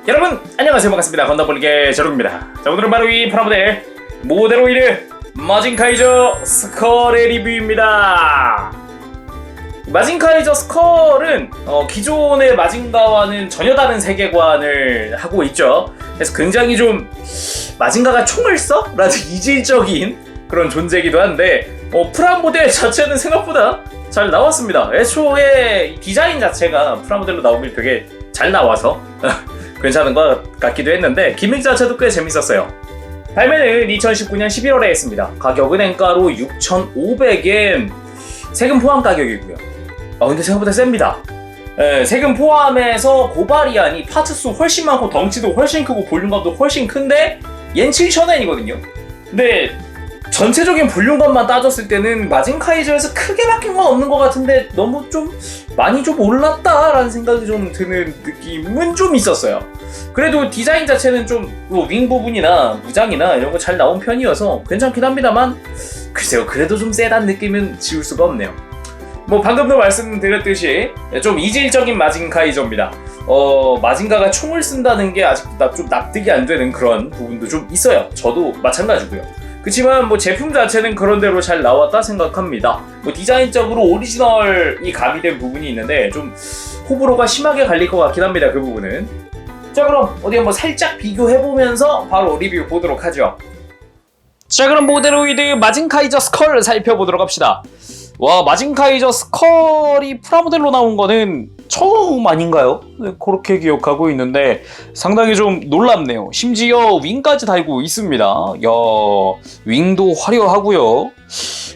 여러분 안녕하세요. 반갑습니다. 건담볼리의 제로입니다. 자, 오늘은 바로 이 프라모델 모데로이드 마징카이저 스컬의 리뷰입니다. 마징카이저 스컬은 기존의 마징가와는 전혀 다른 세계관을 하고 있죠. 그래서 굉장히 좀 마징가가 총을 써? 라는 이질적인 그런 존재이기도 한데 프라모델 자체는 생각보다 잘 나왔습니다. 애초에 디자인 자체가 프라모델로 나오길 되게 잘 나와서 괜찮은 것 같기도 했는데 기믹 자체도 꽤 재밌었어요. 발매는 2019년 11월에 했습니다. 가격은 엔가로 6,500엔, 세금 포함 가격이고요. 근데 생각보다 셉니다. 세금 포함해서 고바리안이 파츠 수 훨씬 많고 덩치도 훨씬 크고 볼륨감도 훨씬 큰데 얜 7,000엔이거든요. 근데 전체적인 볼륨감만 따졌을 때는 마징카이저에서 크게 바뀐 건 없는 것 같은데 너무 좀 많이 좀 올랐다라는 생각이 좀 드는 느낌은 좀 있었어요. 그래도 디자인 자체는 좀 윙 부분이나 무장이나 이런 거 잘 나온 편이어서 괜찮긴 합니다만 글쎄요, 그래도 좀 세단 느낌은 지울 수가 없네요. 방금도 말씀드렸듯이 좀 이질적인 마징카이저입니다. 마징가가 총을 쓴다는 게 아직 좀 납득이 안 되는 그런 부분도 좀 있어요. 저도 마찬가지고요. 그치만 제품 자체는 그런대로 잘 나왔다 생각합니다. 디자인적으로 오리지널이 가미된 부분이 있는데 좀 호불호가 심하게 갈릴 것 같긴 합니다. 그 부분은. 자, 그럼 어디 한번 살짝 비교해보면서 바로 리뷰 보도록 하죠. 자, 그럼 모데로이드 마징카이저 스컬을 살펴보도록 합시다. 와, 마징카이저 스컬이 프라모델로 나온 거는 처음 아닌가요? 네, 그렇게 기억하고 있는데 상당히 좀 놀랍네요. 심지어 윙까지 달고 있습니다. 야, 윙도 화려하고요.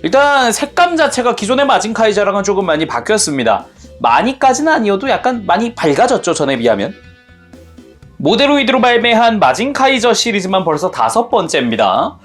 일단 색감 자체가 기존의 마징카이저랑은 조금 많이 바뀌었습니다. 많이까지는 아니어도 약간 많이 밝아졌죠, 전에 비하면. 모데로이드로 발매한 마징카이저 시리즈만 벌써 5번째입니다.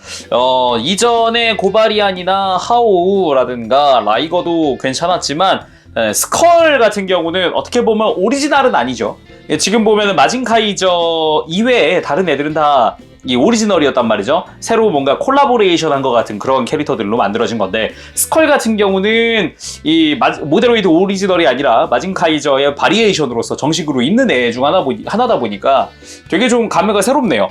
이전에 고바리안이나 하오우라든가 라이거도 괜찮았지만 스컬 같은 경우는 어떻게 보면 오리지널은 아니죠. 지금 보면 마징카이저 이외에 다른 애들은 다 이 오리지널이었단 말이죠. 새로 뭔가 콜라보레이션 한 것 같은 그런 캐릭터들로 만들어진 건데 스컬 같은 경우는 이 모데로이드 오리지널이 아니라 마징카이저의 바리에이션으로서 정식으로 있는 애 중 하나다 보니까 되게 좀 감회가 새롭네요.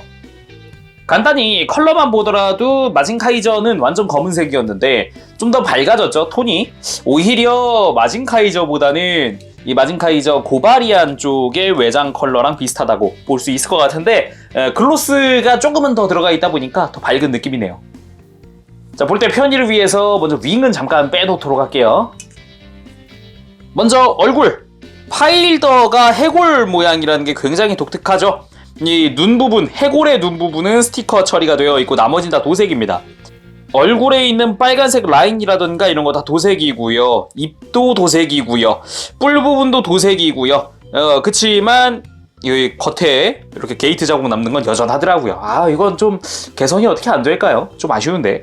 간단히 컬러만 보더라도 마징카이저는 완전 검은색이었는데 좀 더 밝아졌죠, 톤이. 오히려 마징카이저보다는 이 마징카이저 고바리안 쪽의 외장 컬러랑 비슷하다고 볼 수 있을 것 같은데 글로스가 조금은 더 들어가 있다 보니까 더 밝은 느낌이네요. 자, 볼 때 편의를 위해서 먼저 윙은 잠깐 빼놓도록 할게요. 먼저 얼굴! 파일더가 해골 모양이라는 게 굉장히 독특하죠. 이 눈 부분, 해골의 눈 부분은 스티커 처리가 되어 있고 나머지는 다 도색입니다. 얼굴에 있는 빨간색 라인이라든가 이런 거 다 도색이고요. 입도 도색이고요. 뿔 부분도 도색이고요. 그치만 이 겉에 이렇게 게이트 자국 남는 건 여전하더라고요. 이건 좀 개선이 어떻게 안 될까요? 좀 아쉬운데.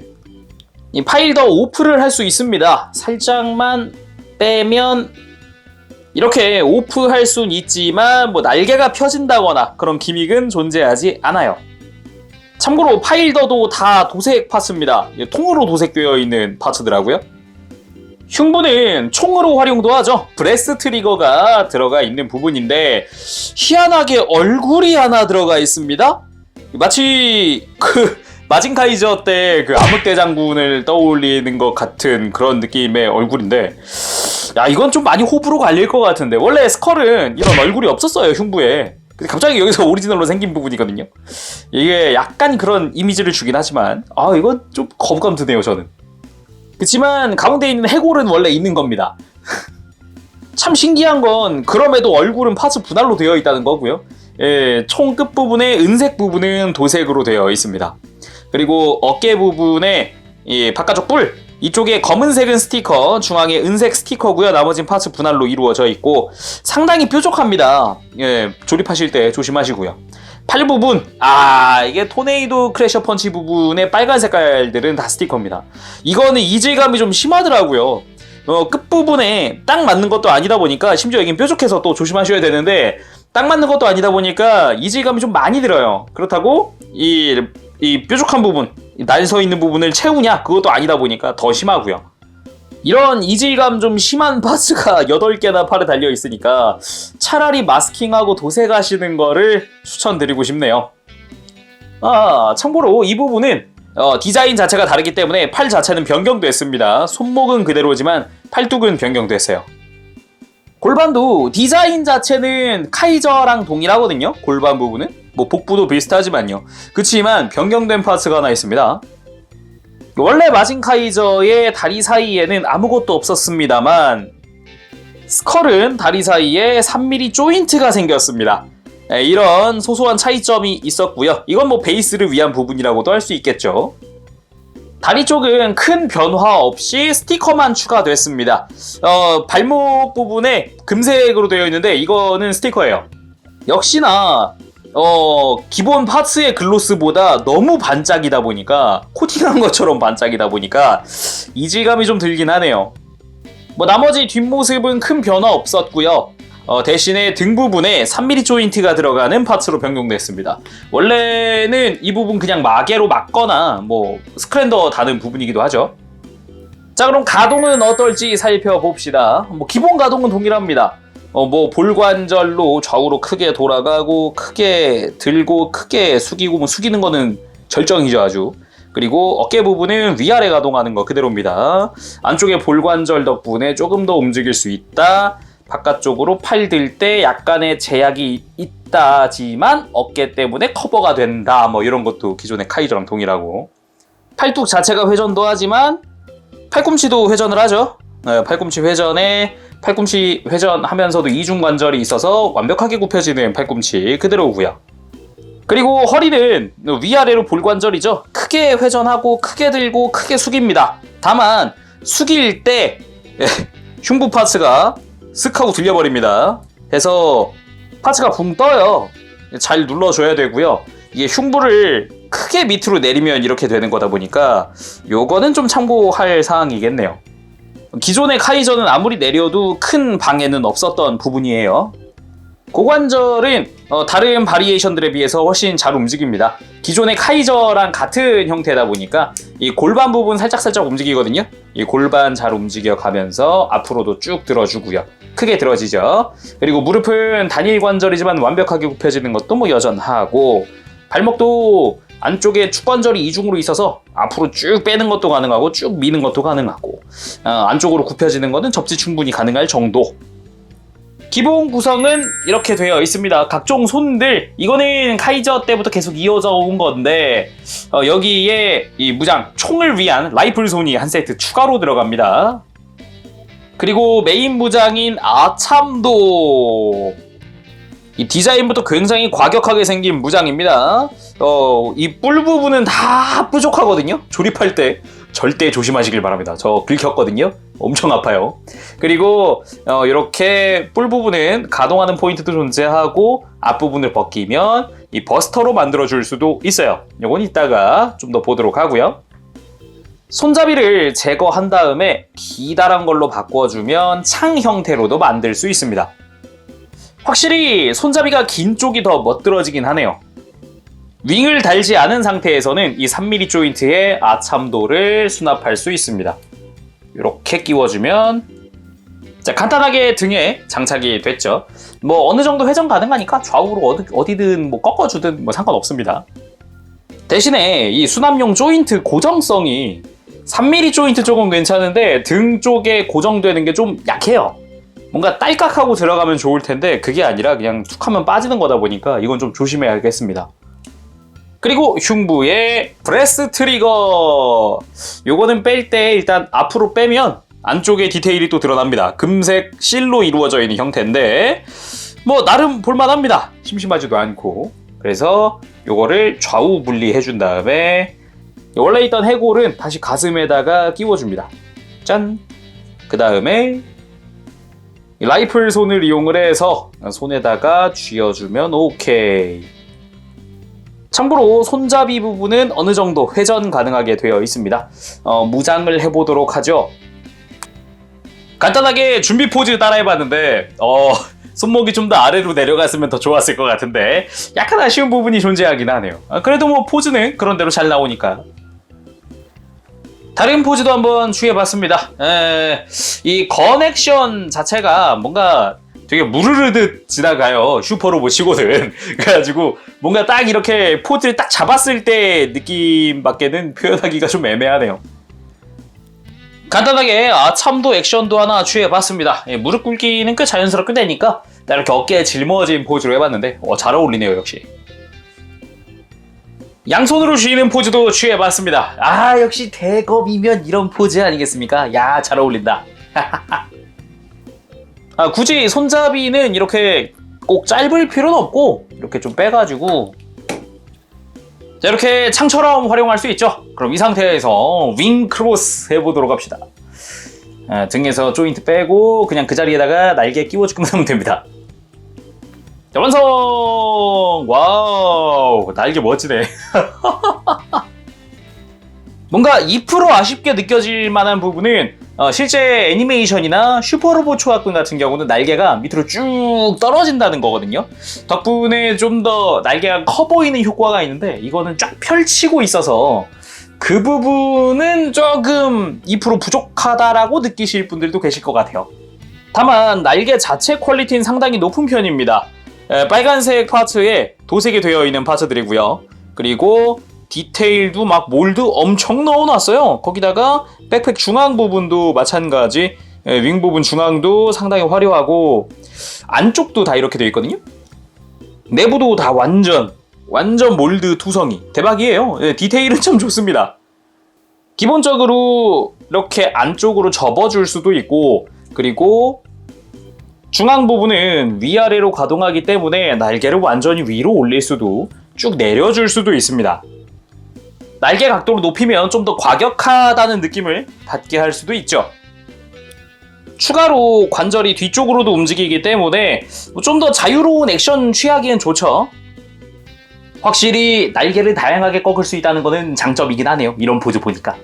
이 파일더 오프를 할 수 있습니다. 살짝만 빼면 이렇게 오프할 순 있지만 날개가 펴진다거나 그런 기믹은 존재하지 않아요. 참고로 파일더도 다 도색 파츠입니다. 통으로 도색되어 있는 파츠더라고요. 흉부는 총으로 활용도 하죠. 브레스 트리거가 들어가 있는 부분인데 희한하게 얼굴이 하나 들어가 있습니다. 마치 마징카이저 때 암흑대장군을 떠올리는 것 같은 그런 느낌의 얼굴인데 이건 좀 많이 호불호 갈릴 것 같은데 원래 스컬은 이런 얼굴이 없었어요, 흉부에. 근데 갑자기 여기서 오리지널로 생긴 부분이거든요. 이게 약간 그런 이미지를 주긴 하지만 이건 좀 거부감 드네요, 저는. 그치만 가운데 있는 해골은 원래 있는 겁니다. 참 신기한 건 그럼에도 얼굴은 파츠 분할로 되어 있다는 거고요. 총 끝부분의 은색 부분은 도색으로 되어 있습니다. 그리고 어깨 부분에 바깥쪽 뿔! 이쪽에 검은색은 스티커, 중앙에 은색 스티커고요. 나머진 파츠 분할로 이루어져 있고 상당히 뾰족합니다. 조립하실 때 조심하시고요. 팔 부분, 이게 토네이도 크래셔 펀치 부분의 빨간 색깔들은 다 스티커입니다. 이거는 이질감이 좀 심하더라고요. 끝부분에 딱 맞는 것도 아니다 보니까 심지어 여긴 뾰족해서 또 조심하셔야 되는데 딱 맞는 것도 아니다 보니까 이질감이 좀 많이 들어요. 그렇다고 이 뾰족한 부분, 날 서 있는 부분을 채우냐? 그것도 아니다 보니까 더 심하고요. 이런 이질감 좀 심한 파츠가 8개나 팔에 달려 있으니까 차라리 마스킹하고 도색하시는 거를 추천드리고 싶네요. 참고로 이 부분은 디자인 자체가 다르기 때문에 팔 자체는 변경됐습니다. 손목은 그대로지만 팔뚝은 변경됐어요. 골반도 디자인 자체는 카이저랑 동일하거든요. 골반 부분은 뭐 복부도 비슷하지만요. 그치만 변경된 파츠가 하나 있습니다. 원래 마징 카이저의 다리 사이에는 아무것도 없었습니다만 스컬은 다리 사이에 3mm 조인트가 생겼습니다. 이런 소소한 차이점이 있었고요. 이건 뭐 베이스를 위한 부분이라고도 할 수 있겠죠. 다리 쪽은 큰 변화 없이 스티커만 추가됐습니다. 발목 부분에 금색으로 되어 있는데 이거는 스티커예요. 역시나 기본 파츠의 글로스보다 너무 반짝이다 보니까 코팅한 것처럼 반짝이다 보니까 이질감이 좀 들긴 하네요. 뭐 나머지 뒷모습은 큰 변화 없었고요. 대신에 등 부분에 3mm 조인트가 들어가는 파츠로 변경됐습니다. 원래는 이 부분 그냥 마개로 막거나 뭐 스크랜더 다는 부분이기도 하죠. 자, 그럼 가동은 어떨지 살펴봅시다. 뭐 기본 가동은 동일합니다. 뭐 볼관절로 좌우로 크게 돌아가고 크게 들고 크게 숙이고, 뭐 숙이는 거는 절정이죠 아주. 그리고 어깨 부분은 위아래 가동하는 거 그대로입니다. 안쪽에 볼관절 덕분에 조금 더 움직일 수 있다. 바깥쪽으로 팔 들 때 약간의 제약이 있다지만 어깨 때문에 커버가 된다. 뭐 이런 것도 기존의 카이저랑 동일하고. 팔뚝 자체가 회전도 하지만 팔꿈치도 회전을 하죠. 팔꿈치 회전에 팔꿈치 회전하면서도 이중관절이 있어서 완벽하게 굽혀지는 팔꿈치 그대로고요. 그리고 허리는 위아래로 볼관절이죠. 크게 회전하고 크게 들고 크게 숙입니다. 다만 숙일 때 흉부 파츠가 쓱 하고 들려버립니다. 해서 파츠가 붕 떠요. 잘 눌러줘야 되고요. 이게 흉부를 크게 밑으로 내리면 이렇게 되는 거다 보니까 요거는 좀 참고할 사항이겠네요. 기존의 카이저는 아무리 내려도 큰 방해는 없었던 부분이에요. 고관절은 다른 바리에이션들에 비해서 훨씬 잘 움직입니다. 기존의 카이저랑 같은 형태다 보니까 이 골반 부분 살짝살짝 움직이거든요. 이 골반 잘 움직여 가면서 앞으로도 쭉 들어주고요. 크게 들어지죠. 그리고 무릎은 단일 관절이지만 완벽하게 굽혀지는 것도 뭐 여전하고, 발목도 안쪽에 축관절이 이중으로 있어서 앞으로 쭉 빼는 것도 가능하고 쭉 미는 것도 가능하고, 안쪽으로 굽혀지는 것은 접지 충분히 가능할 정도. 기본 구성은 이렇게 되어 있습니다. 각종 손들, 이거는 카이저 때부터 계속 이어져 온 건데 여기에 이 무장, 총을 위한 라이플 손이 한 세트 추가로 들어갑니다. 그리고 메인 무장인 아참도, 이 디자인부터 굉장히 과격하게 생긴 무장입니다. 이 뿔 부분은 다 뾰족하거든요. 조립할 때 절대 조심하시길 바랍니다. 저 긁혔거든요. 엄청 아파요. 그리고 이렇게 뿔 부분은 가동하는 포인트도 존재하고 앞부분을 벗기면 이 버스터로 만들어줄 수도 있어요. 이건 이따가 좀 더 보도록 하고요. 손잡이를 제거한 다음에 기다란 걸로 바꿔주면 창 형태로도 만들 수 있습니다. 확실히 손잡이가 긴 쪽이 더 멋들어지긴 하네요. 윙을 달지 않은 상태에서는 이 3mm 조인트에 아참도를 수납할 수 있습니다. 이렇게 끼워주면, 자, 간단하게 등에 장착이 됐죠. 뭐 어느 정도 회전 가능하니까 좌우로 어디든 뭐 꺾어주든 뭐 상관없습니다. 대신에 이 수납용 조인트 고정성이 3mm 조인트 쪽은 괜찮은데 등 쪽에 고정되는 게 좀 약해요. 뭔가 딸깍하고 들어가면 좋을 텐데 그게 아니라 그냥 툭 하면 빠지는 거다 보니까 이건 좀 조심해야겠습니다. 그리고 흉부의 브레스 트리거, 요거는 뺄 때 일단 앞으로 빼면 안쪽에 디테일이 또 드러납니다. 금색 실로 이루어져 있는 형태인데 뭐 나름 볼만합니다. 심심하지도 않고. 그래서 요거를 좌우 분리해 준 다음에 원래 있던 해골은 다시 가슴에다가 끼워줍니다. 짠! 그 다음에 라이플 손을 이용을 해서 손에다가 쥐어주면 오케이. 참고로 손잡이 부분은 어느 정도 회전 가능하게 되어 있습니다. 무장을 해보도록 하죠. 간단하게 준비 포즈 따라해봤는데 손목이 좀 더 아래로 내려갔으면 더 좋았을 것 같은데 약간 아쉬운 부분이 존재하긴 하네요. 그래도 뭐 포즈는 그런 대로 잘 나오니까. 다른 포즈도 한번 취해봤습니다. 이 건액션 자체가 뭔가 되게 무르르듯 지나가요. 슈퍼로봇이거든. 그래가지고 뭔가 딱 이렇게 포즈를 딱 잡았을 때 느낌밖에는 표현하기가 좀 애매하네요. 간단하게 아참도 액션도 하나 취해봤습니다. 무릎 꿇기는 꽤 자연스럽게 되니까 이렇게 어깨에 짊어진 포즈로 해봤는데 잘 어울리네요. 역시 양손으로 쥐는 포즈도 취해봤습니다. 역시 대검이면 이런 포즈 아니겠습니까? 야, 잘 어울린다. 굳이 손잡이는 이렇게 꼭 짧을 필요는 없고 이렇게 좀 빼가지고 자, 이렇게 창처럼 활용할 수 있죠. 그럼 이 상태에서 윙 크로스 해보도록 합시다. 등에서 조인트 빼고 그냥 그 자리에다가 날개 끼워주기만 하면 됩니다. 자, 완성! 와우, 날개 멋지네. 뭔가 2% 아쉽게 느껴질 만한 부분은 실제 애니메이션이나 슈퍼로봇 초합군 같은 경우는 날개가 밑으로 쭉 떨어진다는 거거든요. 덕분에 좀 더 날개가 커 보이는 효과가 있는데 이거는 쫙 펼치고 있어서 그 부분은 조금 2% 부족하다라고 느끼실 분들도 계실 것 같아요. 다만 날개 자체 퀄리티는 상당히 높은 편입니다. 빨간색 파츠에 도색이 되어 있는 파츠들이고요. 그리고 디테일도 막 몰드 엄청 넣어놨어요. 거기다가 백팩 중앙 부분도 마찬가지 윙 부분 중앙도 상당히 화려하고 안쪽도 다 이렇게 되어 있거든요. 내부도 다 완전 몰드 투성이 대박이에요. 디테일은 참 좋습니다. 기본적으로 이렇게 안쪽으로 접어줄 수도 있고 그리고 중앙 부분은 위아래로 가동하기 때문에 날개를 완전히 위로 올릴 수도 쭉 내려줄 수도 있습니다. 날개 각도를 높이면 좀 더 과격하다는 느낌을 받게 할 수도 있죠. 추가로 관절이 뒤쪽으로도 움직이기 때문에 좀 더 자유로운 액션 취하기엔 좋죠. 확실히 날개를 다양하게 꺾을 수 있다는 것은 장점이긴 하네요. 이런 포즈 보니까.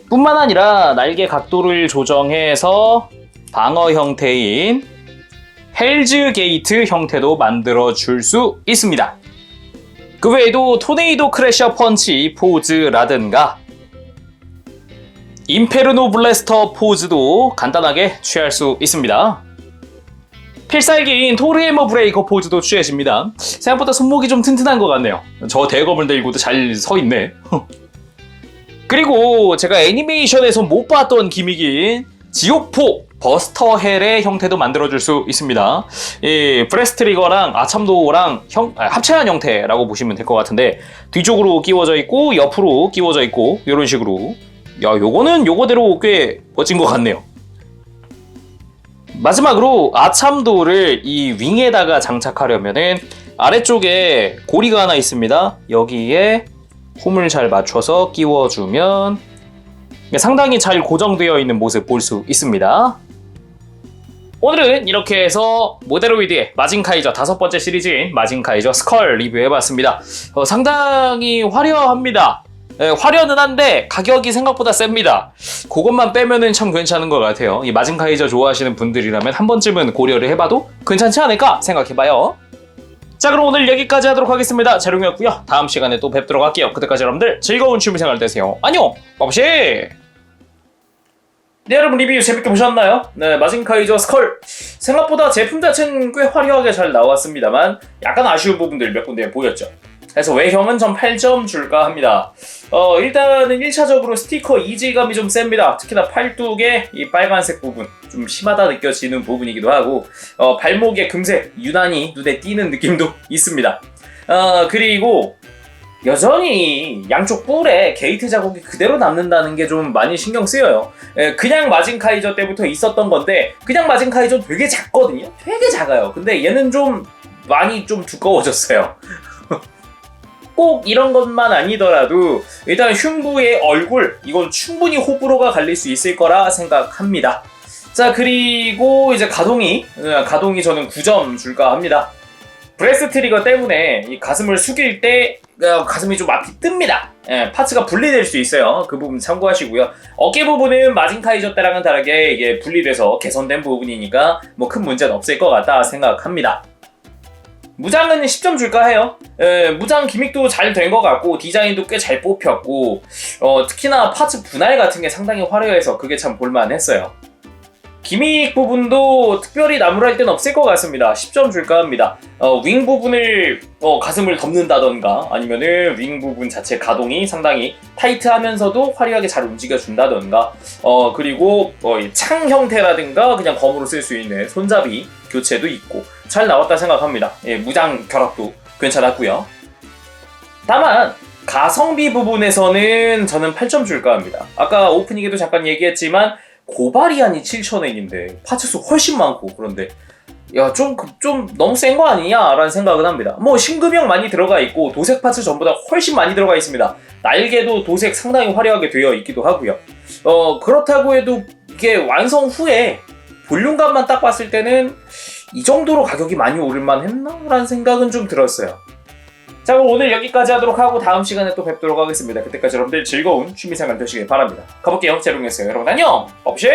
뿐만 아니라 날개 각도를 조정해서 방어 형태인 헬즈 게이트 형태도 만들어줄 수 있습니다. 그 외에도 토네이도 크래셔 펀치 포즈라든가 인페르노 블래스터 포즈도 간단하게 취할 수 있습니다. 필살기인 토르헤머 브레이커 포즈도 취해집니다. 생각보다 손목이 좀 튼튼한 것 같네요. 저 대검을 들고도 잘 서 있네. 그리고 제가 애니메이션에서 못 봤던 기믹인 지옥포 버스터 헬의 형태도 만들어줄 수 있습니다. 이 브레스 트리거랑 아참도랑 합체한 형태라고 보시면 될 것 같은데 뒤쪽으로 끼워져 있고 옆으로 끼워져 있고 이런 식으로 요거는 요거대로 꽤 멋진 것 같네요. 마지막으로 아참도를 이 윙에다가 장착하려면은 아래쪽에 고리가 하나 있습니다. 여기에 홈을 잘 맞춰서 끼워주면 상당히 잘 고정되어 있는 모습 볼 수 있습니다. 오늘은 이렇게 해서 모데로이드의 마징카이저 5번째 시리즈인 마징카이저 스컬 리뷰해봤습니다. 상당히 화려합니다. 화려는 한데 가격이 생각보다 셉니다. 그것만 빼면은 참 괜찮은 것 같아요. 이 마징카이저 좋아하시는 분들이라면 한 번쯤은 고려를 해봐도 괜찮지 않을까 생각해봐요. 자, 그럼 오늘 여기까지 하도록 하겠습니다. 재롱이었고요. 다음 시간에 또 뵙도록 할게요. 그때까지 여러분들 즐거운 취미생활 되세요. 안녕! 빠바시! 네, 여러분 리뷰 재밌게 보셨나요? 네, 마징카이저 스컬 생각보다 제품 자체는 꽤 화려하게 잘 나왔습니다만 약간 아쉬운 부분들 몇 군데 보였죠. 그래서 외형은 전 8점 줄까 합니다. 일단은 1차적으로 스티커 이질감이 좀 셉니다. 특히나 팔뚝의 이 빨간색 부분 좀 심하다 느껴지는 부분이기도 하고 발목의 금색 유난히 눈에 띄는 느낌도 있습니다. 그리고 여전히 양쪽 뿔에 게이트 자국이 그대로 남는다는 게 좀 많이 신경 쓰여요. 그냥 마징카이저 때부터 있었던 건데 그냥 마징카이저 되게 작거든요. 되게 작아요. 근데 얘는 좀 많이 좀 두꺼워졌어요. 꼭 이런 것만 아니더라도 일단 흉부의 얼굴 이건 충분히 호불호가 갈릴 수 있을 거라 생각합니다. 자, 그리고 이제 가동이 저는 9점 줄까 합니다. 브레스 트리거 때문에 이 가슴을 숙일 때 가슴이 좀 앞이 뜹니다. 파츠가 분리될 수 있어요. 그 부분 참고하시고요. 어깨 부분은 마징카이저 때랑은 다르게 이게 분리돼서 개선된 부분이니까 뭐 큰 문제는 없을 것 같다 생각합니다. 무장은 10점 줄까 해요. 무장 기믹도 잘 된 것 같고 디자인도 꽤 잘 뽑혔고 특히나 파츠 분할 같은 게 상당히 화려해서 그게 참 볼만했어요. 기믹 부분도 특별히 나무랄 땐 없을 것 같습니다. 10점 줄까 합니다. 윙 부분을 가슴을 덮는다던가 아니면은 윙 부분 자체 가동이 상당히 타이트하면서도 화려하게 잘 움직여준다던가 그리고 창 형태라든가 그냥 검으로 쓸 수 있는 손잡이 교체도 있고 잘 나왔다 생각합니다. 예, 무장 결합도 괜찮았고요. 다만 가성비 부분에서는 저는 8점 줄까 합니다. 아까 오프닝에도 잠깐 얘기했지만 고바리안이 7,000엔인데 파츠수 훨씬 많고 그런데 야 좀 너무 센 거 아니냐 라는 생각은 합니다. 뭐 신금형 많이 들어가 있고 도색 파츠 전보다 훨씬 많이 들어가 있습니다. 날개도 도색 상당히 화려하게 되어 있기도 하고요. 그렇다고 해도 이게 완성 후에 볼륨감만 딱 봤을 때는 이 정도로 가격이 많이 오를만 했나? 라는 생각은 좀 들었어요. 자, 그럼 오늘 여기까지 하도록 하고 다음 시간에 또 뵙도록 하겠습니다. 그때까지 여러분들 즐거운 취미생활 되시길 바랍니다. 가볼게요. 제롱이었어요. 여러분 안녕! 업시!